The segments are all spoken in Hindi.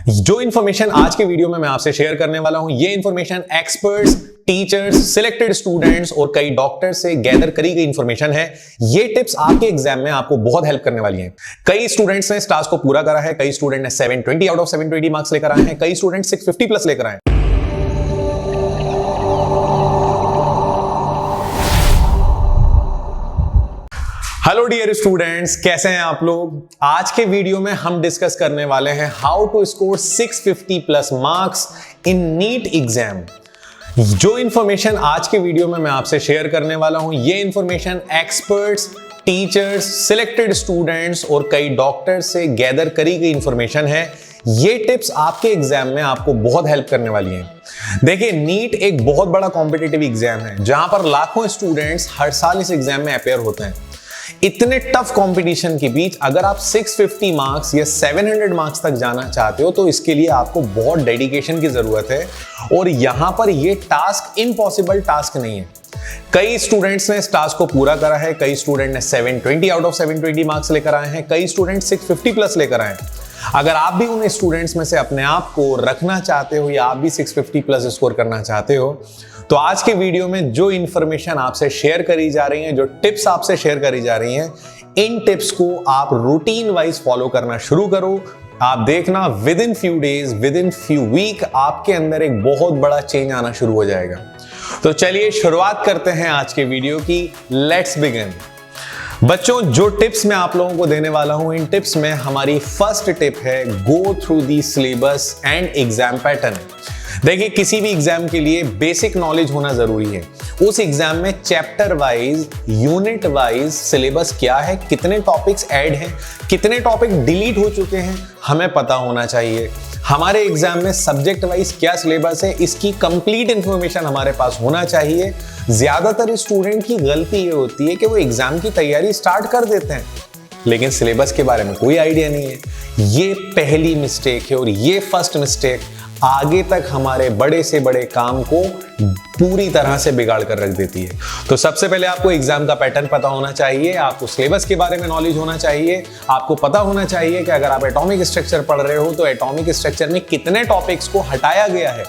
जो इन्फॉर्मेशन आज के वीडियो में मैं आपसे शेयर करने वाला हूं, ये information experts, teachers, selected students और कई डॉक्टर्स से गैदर करी गई इन्फॉर्मेशन है। ये टिप्स आपके एग्जाम में आपको बहुत हेल्प करने वाली हैं। कई स्टूडेंट्स ने स्टार्स को पूरा करा है, कई स्टूडेंट ने 720 आउट ऑफ 720 मार्क्स लेकर आए हैं, कई स्टूडेंट 650 प्लस लेकर आए हैं। हेलो डियर स्टूडेंट्स, कैसे हैं आप लोग। आज के वीडियो में हम डिस्कस करने वाले हैं how to score 650 plus marks in NEET exam. जो इंफॉर्मेशन आज के वीडियो में मैं आपसे शेयर करने वाला हूं, ये information experts, teachers, selected students और कई डॉक्टर्स से गैदर करी गई इंफॉर्मेशन है। ये टिप्स आपके एग्जाम में आपको बहुत हेल्प करने वाली हैं। देखिए, नीट एक बहुत बड़ा कॉम्पिटिटिव एग्जाम है जहां पर लाखों स्टूडेंट्स हर साल इस एग्जाम में अपेयर होते हैं। इतने टफ कंपटीशन के बीच अगर आप 650 मार्क्स या 700 मार्क्स तक जाना चाहते हो तो इसके लिए आपको बहुत डेडिकेशन की जरूरत है और यहां पर ये टास्क इम्पॉसिबल टास्क नहीं है। कई स्टूडेंट्स ने इस टास्क को पूरा करा है, कई स्टूडेंट ने 720 आउट ऑफ 720 मार्क्स लेकर आए हैं, कई स्टूडेंट 650 प्लस लेकर आए हैं। अगर आप भी उन स्टूडेंट्स में से अपने आप को रखना चाहते हो या आप भी 650 प्लस स्कोर करना चाहते हो तो आज के वीडियो में जो इंफॉर्मेशन आपसे शेयर करी जा रही है, जो टिप्स आपसे शेयर करी जा रही हैं, इन टिप्स को आप रूटीन वाइज फॉलो करना शुरू करो। आप देखना within few days, within few week आपके अंदर एक बहुत बड़ा चेंज आना शुरू हो जाएगा। तो चलिए शुरुआत करते हैं आज के वीडियो की। Let's begin. बच्चों, जो टिप्स मैं आप लोगों को देने वाला हूं, इन टिप्स में हमारी फर्स्ट टिप है go through the syllabus and exam pattern. देखिए, किसी भी एग्जाम के लिए बेसिक नॉलेज होना जरूरी है। उस एग्जाम में chapter wise, unit wise syllabus क्या है, कितने टॉपिक्स ऐड हैं, कितने टॉपिक डिलीट हो चुके हैं, हमें पता होना चाहिए। हमारे एग्जाम में सब्जेक्ट वाइज क्या सिलेबस है, इसकी कंप्लीट इंफॉर्मेशन हमारे पास होना चाहिए। ज्यादातर स्टूडेंट की गलती ये होती है कि वो एग्जाम की तैयारी स्टार्ट कर देते हैं लेकिन सिलेबस के बारे में कोई आइडिया नहीं है। ये पहली मिस्टेक है और ये फर्स्ट मिस्टेक आगे तक हमारे बड़े से बड़े काम को पूरी तरह से बिगाड़ कर रख देती है। तो सबसे पहले आपको एग्जाम का पैटर्न पता होना चाहिए, आपको सिलेबस के बारे में नॉलेज होना चाहिए, आपको पता होना चाहिए कि अगर आप एटॉमिक स्ट्रक्चर पढ़ रहे हो तो एटॉमिक स्ट्रक्चर में कितने टॉपिक्स को हटाया गया है।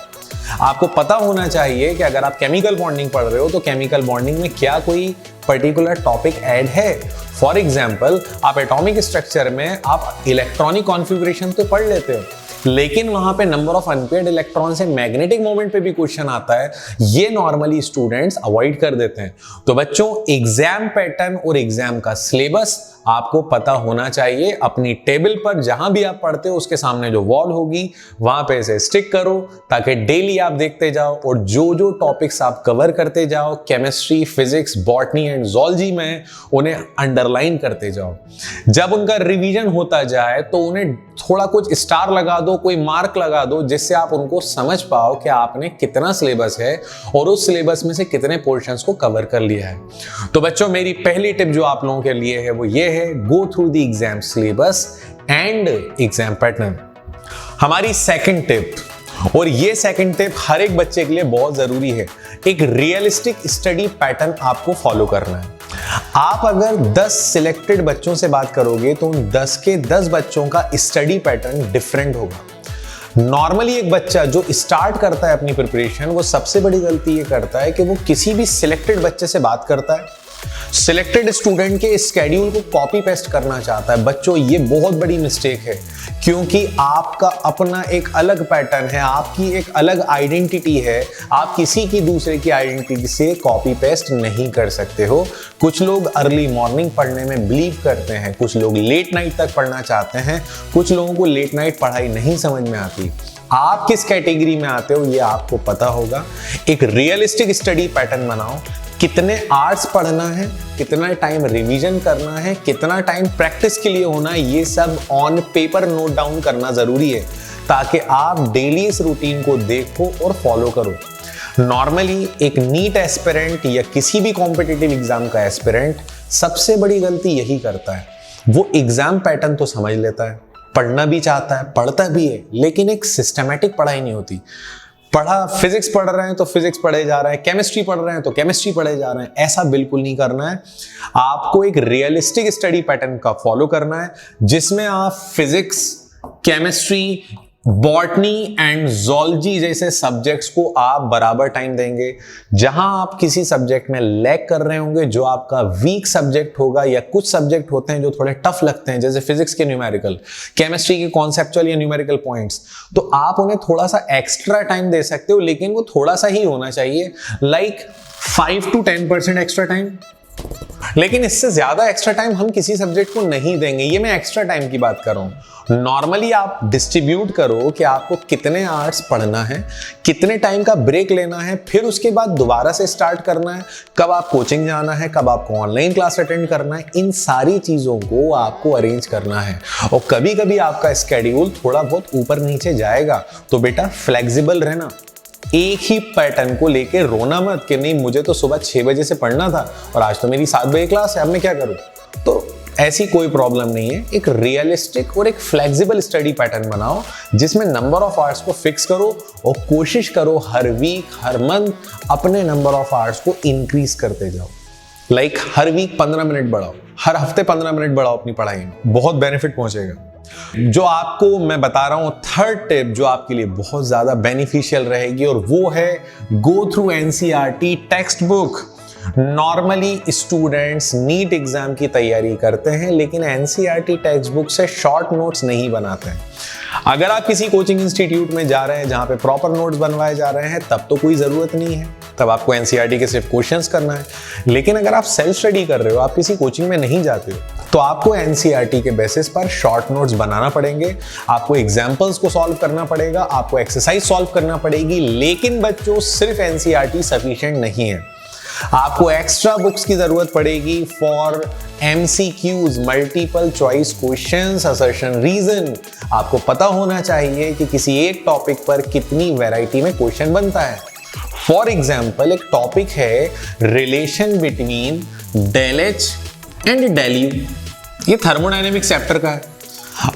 आपको पता होना चाहिए कि अगर आप केमिकल बॉन्डिंग पढ़ रहे हो तो केमिकल बॉन्डिंग में क्या कोई पर्टिकुलर टॉपिक ऐड है। फॉर एग्जाम्पल, आप एटॉमिक स्ट्रक्चर में आप इलेक्ट्रॉनिक कॉन्फ़िगरेशन तो पढ़ लेते हो लेकिन वहां पे नंबर ऑफ अनपेयर्ड इलेक्ट्रॉन से मैग्नेटिक मोमेंट पे भी क्वेश्चन आता है। ये नॉर्मली स्टूडेंट्स अवॉइड कर देते हैं। तो बच्चों, एग्जाम पैटर्न और एग्जाम का सिलेबस आपको पता होना चाहिए। अपनी टेबल पर जहां भी आप पढ़ते हो उसके सामने जो वॉल होगी वहां पे इसे स्टिक करो ताकि डेली आप देखते जाओ और जो जो टॉपिक्स आप कवर करते जाओ, chemistry, physics, botany and zoology में, उन्हें अंडरलाइन करते जाओ। जब उनका रिवीजन होता जाए तो उन्हें थोड़ा कुछ स्टार लगा दो, कोई मार्क लगा दो, जिससे आप उनको समझ पाओ कि आपने कितना सिलेबस है और उस सिलेबस में से कितने पोर्शंस को कवर कर लिया है। तो बच्चों, मेरी पहली टिप जो आप लोगों के लिए है वो ये है, go through the exam syllabus and exam pattern. हमारी सेकंड टिप, और ये सेकंड टिप हर एक बच्चे के लिए बहुत जरूरी है, एक रियलिस्टिक स्टडी पैटर्न आपको फॉलो करना है। आप अगर 10 सिलेक्टेड बच्चों से बात करोगे तो उन 10 के 10 बच्चों का स्टडी पैटर्न डिफरेंट होगा। नॉर्मली एक बच्चा जो स्टार्ट करता है अपनी प्रिपरेशन, वो सबसे बड़ी गलती ये करता है कि वो किसी भी सिलेक्टेड बच्चे से बात करता है, सिलेक्टेड स्टूडेंट के स्केड्यूल को कॉपी पेस्ट करना चाहता है। बच्चों, ये बहुत बड़ी मिस्टेक है क्योंकि आपका अपना एक अलग पैटर्न है, आपकी एक अलग आइडेंटिटी है। आप किसी की दूसरे की आइडेंटिटी से कॉपी पेस्ट नहीं कर सकते हो। कुछ लोग अर्ली मॉर्निंग पढ़ने में बिलीव करते हैं, कुछ लोग लेट नाइट तक पढ़ना चाहते हैं, कुछ लोगों को लेट नाइट पढ़ाई नहीं समझ में आती। आप किस कैटेगरी में आते हो ये आपको पता होगा। एक रियलिस्टिक स्टडी पैटर्न बनाओ। कितने आवर्स पढ़ना है, कितना टाइम रिवीजन करना है, कितना टाइम प्रैक्टिस के लिए होना है, ये सब ऑन पेपर नोट डाउन करना जरूरी है ताकि आप डेली इस रूटीन को देखो और फॉलो करो। नॉर्मली एक नीट एस्पिरेंट या किसी भी कॉम्पिटिटिव एग्जाम का एस्पिरेंट सबसे बड़ी गलती यही करता है, वो एग्जाम पैटर्न तो समझ लेता है, पढ़ना भी चाहता है, पढ़ता भी है, लेकिन एक सिस्टमैटिक पढ़ाई नहीं होती। फिजिक्स पढ़ रहे हैं तो फिजिक्स पढ़े जा रहे हैं, केमिस्ट्री पढ़ रहे हैं तो केमिस्ट्री पढ़े जा रहे हैं। ऐसा बिल्कुल नहीं करना है। आपको एक रियलिस्टिक स्टडी पैटर्न का फॉलो करना है जिसमें आप physics, chemistry, botany and zoology जैसे सब्जेक्ट्स को आप बराबर टाइम देंगे। जहां आप किसी सब्जेक्ट में लैग कर रहे होंगे, जो आपका वीक सब्जेक्ट होगा, या कुछ सब्जेक्ट होते हैं जो थोड़े टफ लगते हैं, जैसे फिजिक्स के न्यूमेरिकल, केमिस्ट्री के कॉन्सेप्चुअल या न्यूमेरिकल पॉइंट्स, तो आप उन्हें थोड़ा सा एक्स्ट्रा टाइम दे सकते हो, लेकिन वो थोड़ा सा ही होना चाहिए, लाइक 5 to 10% एक्स्ट्रा टाइम। लेकिन इससे ज्यादा एक्स्ट्रा टाइम हम किसी सब्जेक्ट को नहीं देंगे। ये मैं एक्स्ट्रा टाइम की बात कर रहा हूं। नॉर्मली आप डिस्ट्रीब्यूट करो कि आपको कितने आवर्स पढ़ना है, कितने टाइम का ब्रेक लेना है, फिर उसके बाद दोबारा से स्टार्ट करना है, कब आप कोचिंग जाना है, कब आपको ऑनलाइन क्लास अटेंड करना है, इन सारी चीजों को आपको अरेंज करना है। और कभी कभी आपका स्केड्यूल थोड़ा बहुत ऊपर नीचे जाएगा, तो बेटा फ्लेक्सिबल रहना। एक ही पैटर्न को लेके रोना मत कि नहीं मुझे तो सुबह 6 बजे से पढ़ना था और आज तो मेरी 7 बजे क्लास है, अब मैं क्या करूं। तो ऐसी कोई प्रॉब्लम नहीं है। एक रियलिस्टिक और एक फ्लेक्सिबल स्टडी पैटर्न बनाओ, जिसमें नंबर ऑफ आवर्स को फिक्स करो और कोशिश करो हर वीक, हर मंथ अपने नंबर ऑफ आवर्स को इंक्रीज करते जाओ। लाइक हर वीक 15 मिनट बढ़ाओ, हर हफ्ते 15 मिनट बढ़ाओ अपनी पढ़ाई में, बहुत बेनिफिट पहुंचेगा। जो आपको मैं बता रहा हूं थर्ड टिप, जो आपके लिए बहुत ज्यादा बेनिफिशियल रहेगी, और वो है go through NCERT text book. Normally students NEET exam की तैयारी करते हैं, लेकिन एनसीईआरटी टेक्स्ट बुक से शॉर्ट नोट्स नहीं बनाते हैं। अगर आप किसी कोचिंग इंस्टीट्यूट में जा रहे हैं जहां पे प्रॉपर नोट्स बनवाए जा रहे हैं, तब तो कोई जरूरत नहीं है, तब आपको एनसीईआरटी के सिर्फ क्वेश्चंस करना है। लेकिन अगर आप सेल्फ स्टडी कर रहे हो, आप किसी कोचिंग में नहीं जाते हो, तो आपको एनसीईआरटी के बेसिस पर शॉर्ट नोट्स बनाना पड़ेंगे, आपको एग्जाम्पल्स को सॉल्व करना पड़ेगा, आपको एक्सरसाइज सॉल्व करना पड़ेगी। लेकिन बच्चों, सिर्फ एनसीईआरटी सफिशिएंट नहीं है, आपको एक्स्ट्रा बुक्स की जरूरत पड़ेगी for MCQs, multiple choice questions, assertion, reason. आपको पता होना चाहिए कि किसी एक टॉपिक पर कितनी वैरायटी में क्वेश्चन बनता है। फॉर एग्जाम्पल, एक टॉपिक है relation between del H and del U, ये थर्मोडायनेमिक्स चैप्टर का है।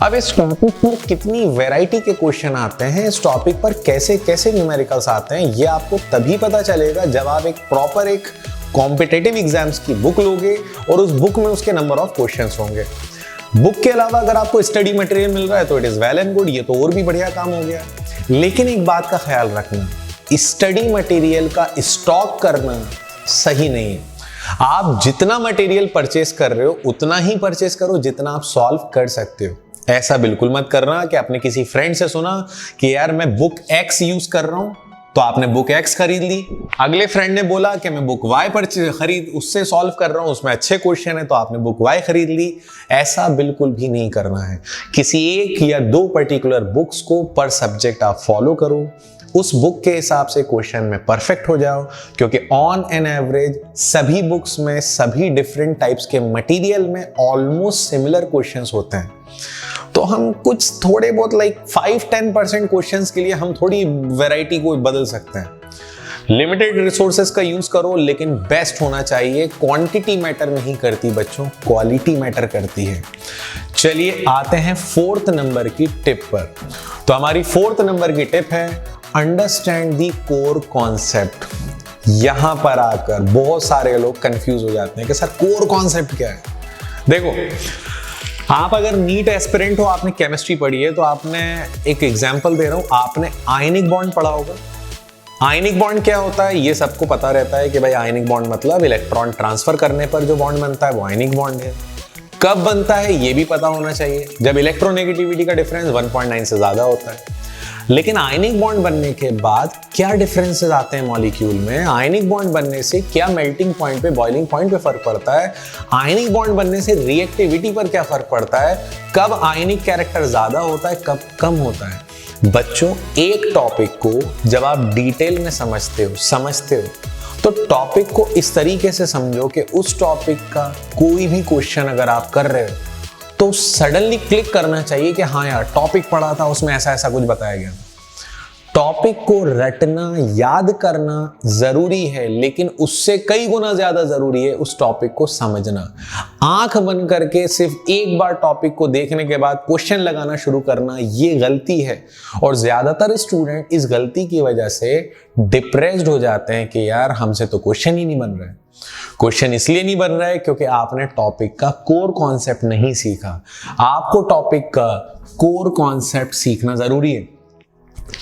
अब इस टॉपिक पर कितनी वैरायटी के क्वेश्चन आते हैं, इस टॉपिक पर कैसे कैसे न्यूमेरिकल्स आते हैं, ये आपको तभी पता चलेगा जब आप एक प्रॉपर एक कॉम्पिटिटिव एग्जाम्स की बुक लोगे और उस बुक में उसके नंबर ऑफ क्वेश्चंस होंगे। बुक के अलावा अगर आपको स्टडी मटेरियल मिल रहा है तो it is well and good, ये तो और भी बढ़िया काम हो गया। लेकिन एक बात का ख्याल रखना, स्टडी मटेरियल का स्टॉक करना सही नहीं है। आप जितना मटेरियल परचेस कर रहे हो उतना ही परचेस करो जितना आप सॉल्व कर सकते हो। ऐसा बिल्कुल मत करना कि आपने किसी फ्रेंड से सुना कि यार मैं बुक X यूज कर रहा हूं, तो आपने बुक X खरीद ली। अगले फ्रेंड ने बोला कि मैं बुक Y पर खरीद उससे सॉल्व कर रहा हूं, उसमें अच्छे क्वेश्चन है, तो आपने बुक Y खरीद ली। ऐसा बिल्कुल भी नहीं करना है। किसी एक या दो पर्टिकुलर बुक्स को पर सब्जेक्ट आप फॉलो करो, उस बुक के हिसाब से क्वेश्चन में परफेक्ट हो जाओ, क्योंकि ऑन एन एवरेज सभी बुक्स में सभी डिफरेंट टाइप्स के मटेरियल में ऑलमोस्ट सिमिलर क्वेश्चंस होते हैं। तो हम कुछ थोड़े बहुत लाइक 5-10% क्वेश्चंस के लिए हम थोड़ी वैरायटी को बदल सकते हैं। लिमिटेड रिसोर्सेज का यूज करो, लेकिन बेस्ट होना चाहिए। क्वांटिटी मैटर नहीं करती बच्चों, क्वालिटी मैटर करती है। चलिए आते हैं 4th नंबर की टिप पर। तो हमारी 4th नंबर की टिप है अंडरस्टैंड दी कोर कॉन्सेप्ट। यहां पर आकर बहुत सारे लोग कंफ्यूज हो जाते हैं कि सर कोर कॉन्सेप्ट क्या है। देखो, आप अगर नीट एस्पिरेंट हो, आपने केमिस्ट्री पढ़ी है, तो आपने एक एग्जांपल दे रहा हूं, आपने आयनिक बॉन्ड पढ़ा होगा। आयनिक बॉन्ड क्या होता है ये सबको पता रहता है कि भाई आयनिक बॉन्ड मतलब इलेक्ट्रॉन ट्रांसफर करने पर जो बॉन्ड बनता है वो आयनिक बॉन्ड है। कब बनता है ये भी पता होना चाहिए, जब इलेक्ट्रोनेगेटिविटी का डिफरेंस 1.9 से ज्यादा होता है। लेकिन आयनिक बॉन्ड बनने के बाद क्या डिफरेंसेस आते हैं मॉलिक्यूल में, आयनिक बॉन्ड बनने से क्या मेल्टिंग पॉइंट पे, बॉइलिंग पॉइंट पे फर्क पड़ता है, आयनिक बॉन्ड बनने से रिएक्टिविटी पर क्या फर्क पड़ता है, कब आयनिक कैरेक्टर ज्यादा होता है, कब कम होता है। बच्चों, एक टॉपिक को जब आप डिटेल में समझते हो तो टॉपिक को इस तरीके से समझो कि उस टॉपिक का कोई भी क्वेश्चन अगर आप कर रहे हो तो सडनली क्लिक करना चाहिए कि हाँ यार टॉपिक पढ़ा था, उसमें ऐसा ऐसा कुछ बताया गया। टॉपिक को रटना, याद करना जरूरी है, लेकिन उससे कई गुना ज्यादा जरूरी है उस टॉपिक को समझना। आंख बंद करके सिर्फ एक बार टॉपिक को देखने के बाद क्वेश्चन लगाना शुरू करना, ये गलती है। और ज्यादातर स्टूडेंट इस गलती की वजह से डिप्रेस्ड हो जाते हैं कि यार हमसे तो क्वेश्चन ही नहीं बन रहा है। क्वेश्चन इसलिए नहीं बन रहा है क्योंकि आपने टॉपिक का कोर कॉन्सेप्ट नहीं सीखा। आपको टॉपिक का कोर कॉन्सेप्ट सीखना जरूरी है।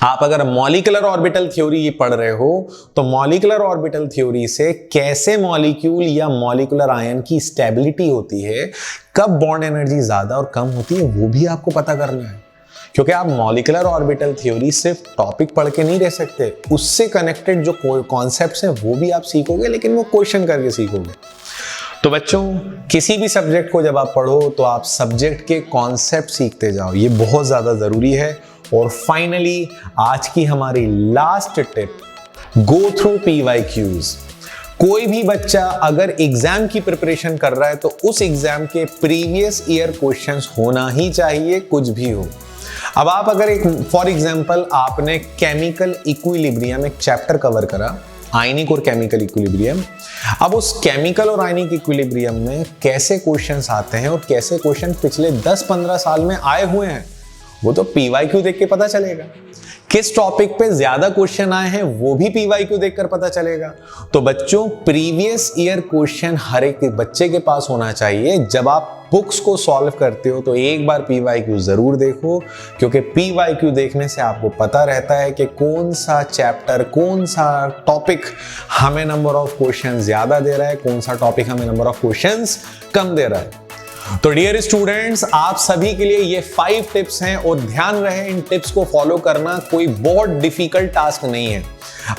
आप अगर मॉलिक्यूलर ऑर्बिटल थ्योरी पढ़ रहे हो तो मॉलिक्यूलर ऑर्बिटल थ्योरी से कैसे मॉलिक्यूल या मॉलिक्यूलर आयन की स्टेबिलिटी होती है, कब बॉन्ड एनर्जी ज्यादा और कम होती है, वो भी आपको पता करना है। क्योंकि आप मॉलिक्यूलर ऑर्बिटल थ्योरी सिर्फ टॉपिक पढ़ के नहीं रह सकते, उससे कनेक्टेड जो कॉन्सेप्ट्स हैं वो भी आप सीखोगे, लेकिन वो क्वेश्चन करके सीखोगे। तो बच्चों, किसी भी सब्जेक्ट को जब आप पढ़ो तो आप सब्जेक्ट के कॉन्सेप्ट सीखते जाओ, ये बहुत ज्यादा जरूरी है। और फाइनली आज की हमारी last tip, go through PYQs। कोई भी बच्चा अगर एग्जाम की प्रिपरेशन कर रहा है तो उस एग्जाम के प्रीवियस ईयर क्वेश्चंस होना ही चाहिए, कुछ भी हो। अब आप अगर एक फॉर एग्जांपल आपने केमिकल इक्विलिब्रियम एक चैप्टर कवर करा, आयनिक और केमिकल इक्विलिब्रियम। अब उस केमिकल और आयनिक इक्विलिब्रियम में कैसे क्वेश्चंस आते हैं और कैसे क्वेश्चन पिछले 10-15 साल में आए हुए हैं, वो तो PYQ देख के पता चलेगा। किस टॉपिक पे ज्यादा क्वेश्चन आए हैं वो भी PYQ देखकर पता चलेगा। तो बच्चों, प्रीवियस ईयर क्वेश्चन हर एक बच्चे के पास होना चाहिए। जब आप बुक्स को सॉल्व करते हो तो एक बार PYQ जरूर देखो, क्योंकि PYQ देखने से आपको पता रहता है कि कौन सा चैप्टर, कौन सा टॉपिक हमें नंबर ऑफ क्वेश्चन ज्यादा दे रहा है, कौन सा टॉपिक हमें नंबर ऑफ क्वेश्चंस कम दे रहा है। तो डियर स्टूडेंट्स, आप सभी के लिए ये 5 टिप्स हैं और ध्यान रहे इन टिप्स को फॉलो करना कोई बहुत डिफिकल्ट टास्क नहीं है।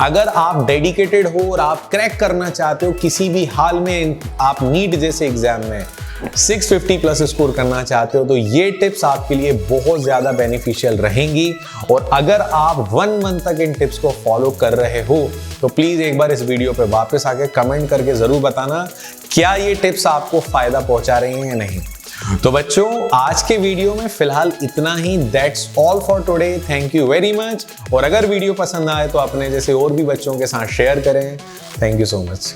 अगर आप डेडिकेटेड हो और आप क्रैक करना चाहते हो किसी भी हाल में, आप नीट जैसे एग्जाम में 650 प्लस स्कोर करना चाहते हो, तो ये टिप्स आपके लिए बहुत ज्यादा बेनिफिशियल रहेंगी। और अगर आप 1 मंथ तक इन टिप्स को फॉलो कर रहे हो तो प्लीज एक बार इस वीडियो पे वापस आके कमेंट करके जरूर बताना क्या ये टिप्स आपको फायदा पहुंचा रही हैं या नहीं। तो बच्चों, आज के वीडियो में फिलहाल इतना ही। That's all for today. Thank you very much. और अगर वीडियो पसंद आए तो अपने जैसे और भी बच्चों के साथ शेयर करें। Thank you so much.